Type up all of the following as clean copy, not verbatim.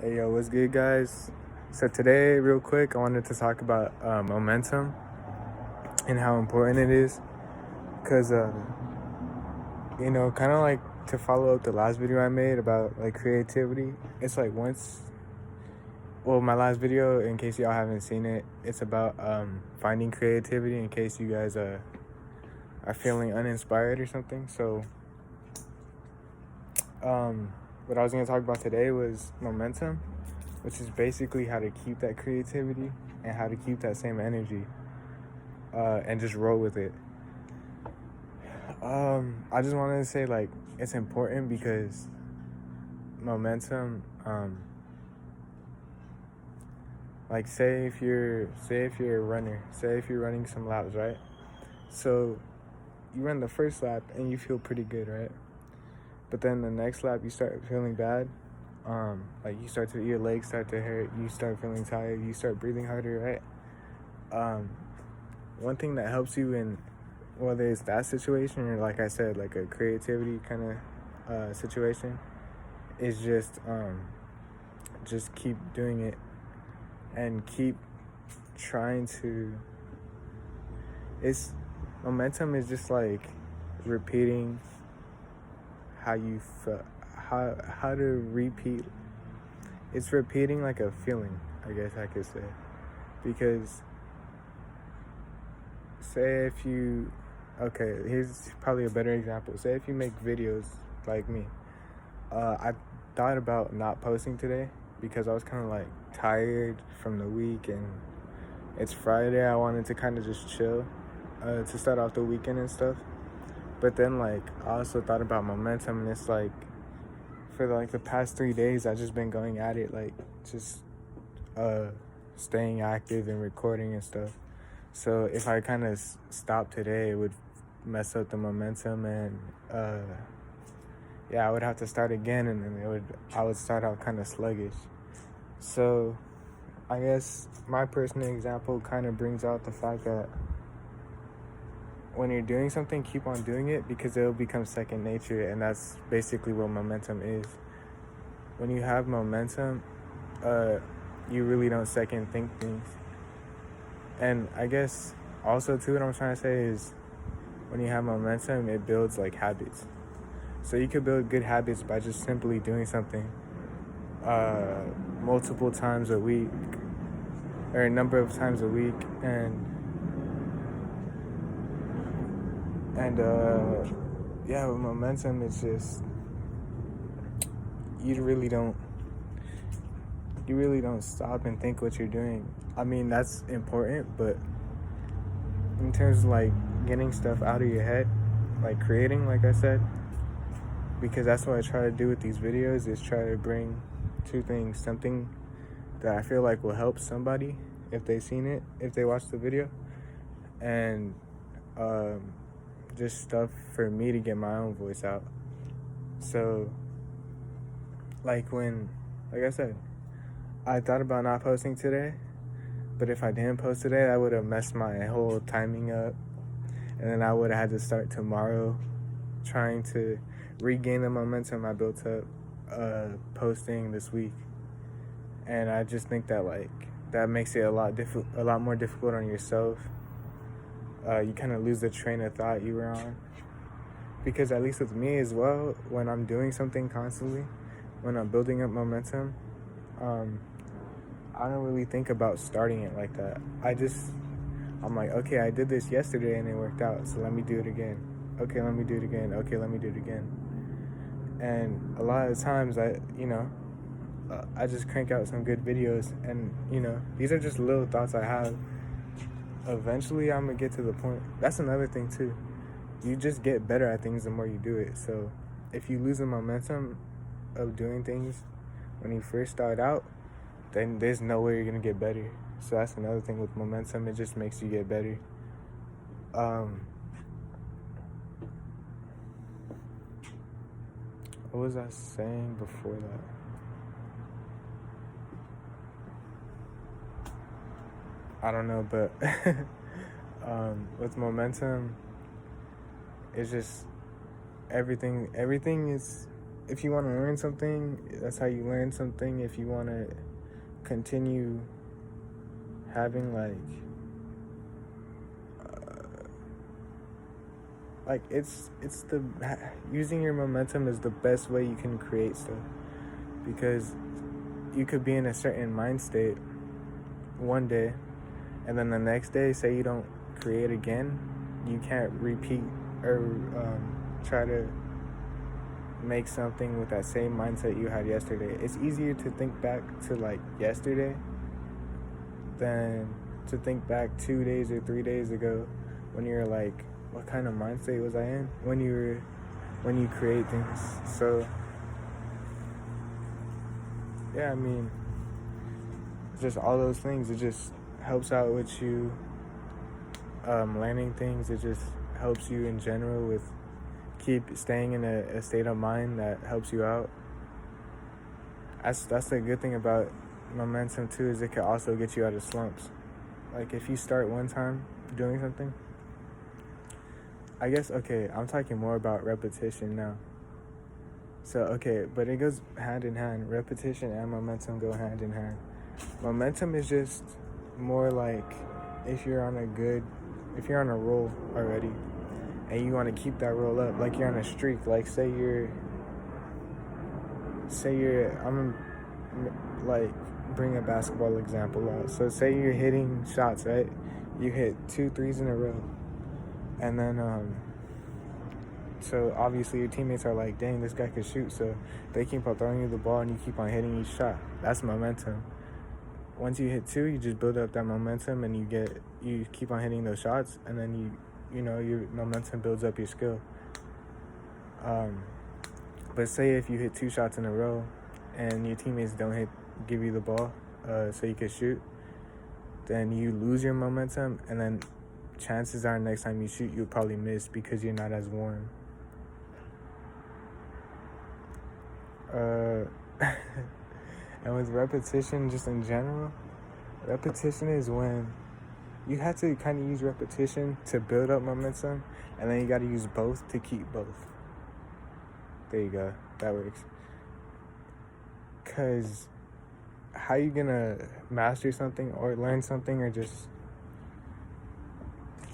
Hey yo, what's good, guys? So today, real quick, I wanted to talk about momentum and how important it is, cause kind of like to follow up the last video I made about like creativity. It's like my last video, in case y'all haven't seen it, it's about finding creativity. In case you guys are feeling uninspired or something. So what I was gonna talk about today was momentum, which is basically how to keep that creativity and how to keep that same energy and just roll with it. I just wanted to say, like, it's important because momentum, like, say if you're a runner, say if you're running some laps, right? So you run the first lap and you feel pretty good, right? But then the next lap you start feeling bad. Like your legs start to hurt, you start feeling tired, you start breathing harder, right? One thing that helps you in whether it's that situation or, like I said, like a creativity kind of situation, is just keep doing it and keep trying to. It's momentum is just like repeating how you felt, how to repeat. It's repeating like a feeling, I guess I could say, because say if you okay, here's probably a better example. Say if you make videos like me. I thought about not posting today because I was kind of like tired from the week and it's Friday. I wanted to kind of just chill to start off the weekend and stuff. But then, like, I also thought about momentum, and it's like for like the past 3 days, I've just been going at it, like just staying active and recording and stuff. So if I kind of stop today, it would mess up the momentum, and I would have to start again, and then I would start out kind of sluggish. So I guess my personal example kind of brings out the fact that when you're doing something, keep on doing it because it'll become second nature, and that's basically what momentum is. When you have momentum, you really don't second think things. And I guess also too, what I'm trying to say is when you have momentum, it builds like habits. So you could build good habits by just simply doing something multiple times a week or a number of times a week, and with momentum, it's just you really don't stop and think what you're doing. I mean, that's important, but in terms of like getting stuff out of your head, like creating, like I said, because that's what I try to do with these videos, is try to bring two things: something that I feel like will help somebody if they've seen it, if they watch the video, and just stuff for me to get my own voice out. So like I said, I thought about not posting today, but if I didn't post today, that would have messed my whole timing up, and then I would have had to start tomorrow trying to regain the momentum I built up posting this week. And I just think that that makes it a lot more difficult on yourself. You kind of lose the train of thought you were on, because at least with me as well, when I'm doing something constantly, when I'm building up momentum, I don't really think about starting it like that. I'm like, okay, I did this yesterday and it worked out, so let me do it again. Okay, let me do it again. Okay, let me do it again. And a lot of the times I just crank out some good videos, and these are just little thoughts I have. Eventually I'm gonna get to the point. That's another thing too. You just get better at things the more you do it. So if you lose the momentum of doing things when you first start out, then there's no way you're gonna get better. So that's another thing with momentum. It just makes you get better. What was I saying before that? I don't know, but with momentum, it's just everything if you want to learn something, that's how you learn something. If you want to continue having it's the using your momentum is the best way you can create stuff, because you could be in a certain mind state one day, and then the next day, say you don't create again, you can't repeat or try to make something with that same mindset you had yesterday. It's easier to think back to like yesterday than to think back 2 days or 3 days ago when you're like, what kind of mind state was I in when you create things. So yeah, I mean, just all those things, it just helps out with you learning things. It just helps you in general with keep staying in a state of mind that helps you out. That's the good thing about momentum too, is it can also get you out of slumps. Like if you start one time doing something, I guess, okay, I'm talking more about repetition now. So, okay, but it goes hand in hand. Repetition and momentum go hand in hand. Momentum is just more like if you're on a roll already and you want to keep that roll up, like you're on a streak. Like say I'm like bring a basketball example out. So say you're hitting shots, right? You hit 2 threes in a row. And then so obviously your teammates are like, dang, this guy could shoot. So they keep on throwing you the ball and you keep on hitting each shot. That's momentum. Once you hit 2, you just build up that momentum and you keep on hitting those shots, and then you know your momentum builds up your skill. But say if you hit 2 shots in a row and your teammates don't give you the ball so you can shoot, then you lose your momentum, and then chances are next time you shoot you'll probably miss because you're not as warm. And with repetition, just in general, repetition is when you have to kind of use repetition to build up momentum, and then you got to use both to keep both. There you go. That works. Because how you gonna master something or learn something or just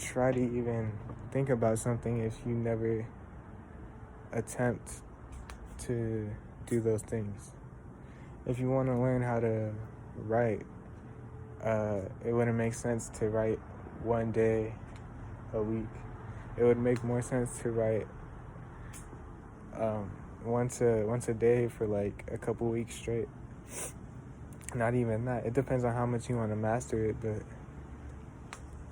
try to even think about something if you never attempt to do those things? If you want to learn how to write, it wouldn't make sense to write one day a week. It would make more sense to write once a day for like a couple weeks straight. Not even that. It depends on how much you want to master it, but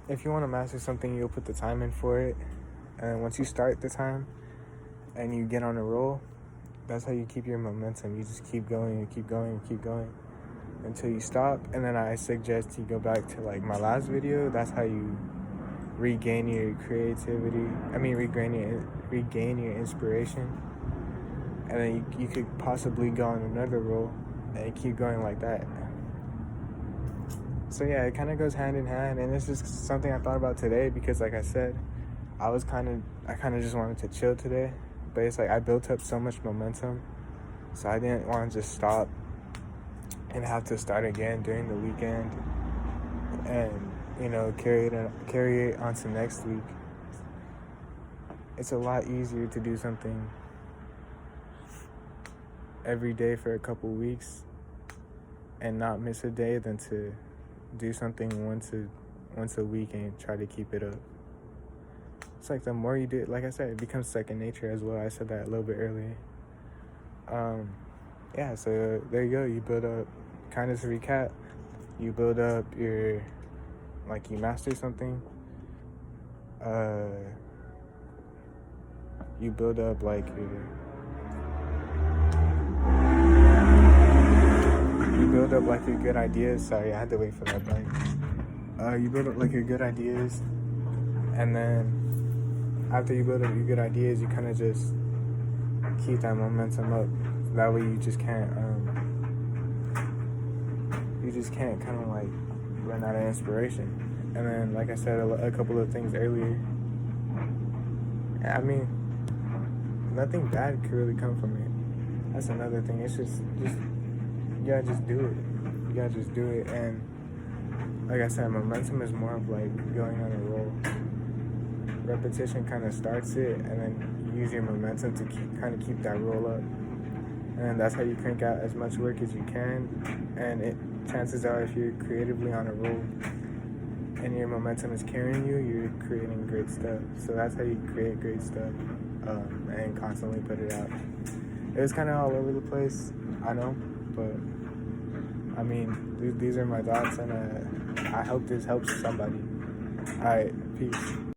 if you want to master something, you'll put the time in for it. And once you start the time and you get on a roll, that's how you keep your momentum. You just keep going and keep going and keep going until you stop. And then I suggest you go back to like my last video. That's how you regain your creativity. Regain your inspiration. And then you could possibly go on another roll and keep going like that. So yeah, it kind of goes hand in hand, and it's just something I thought about today because, like I said, I kind of just wanted to chill today, but it's like I built up so much momentum, so I didn't want to just stop and have to start again during the weekend, and carry it onto next week. It's a lot easier to do something every day for a couple weeks and not miss a day than to do something once a week and try to keep it up. It's like the more you do it, like I said, it becomes second nature as well. I said that a little bit earlier. Yeah, so there you go. You build up, kind of to recap, you build up you master something. You build up your good ideas. Sorry, I had to wait for that bike. You build up your good ideas, and then after you build up your good ideas, you kind of just keep that momentum up. That way you just can't kind of run out of inspiration. And then, like I said, a couple of things earlier, I mean, nothing bad could really come from it. that's another thing. It's just you gotta just do it. You gotta just do it. And like I said, momentum is more of like going on a roll. Repetition kind of starts it, and then you use your momentum to keep that roll up. And that's how you crank out as much work as you can. And chances are, if you're creatively on a roll and your momentum is carrying you, you're creating great stuff. So that's how you create great stuff, and constantly put it out. It was kind of all over the place, I know, but I mean, these are my thoughts, and I hope this helps somebody. All right, peace.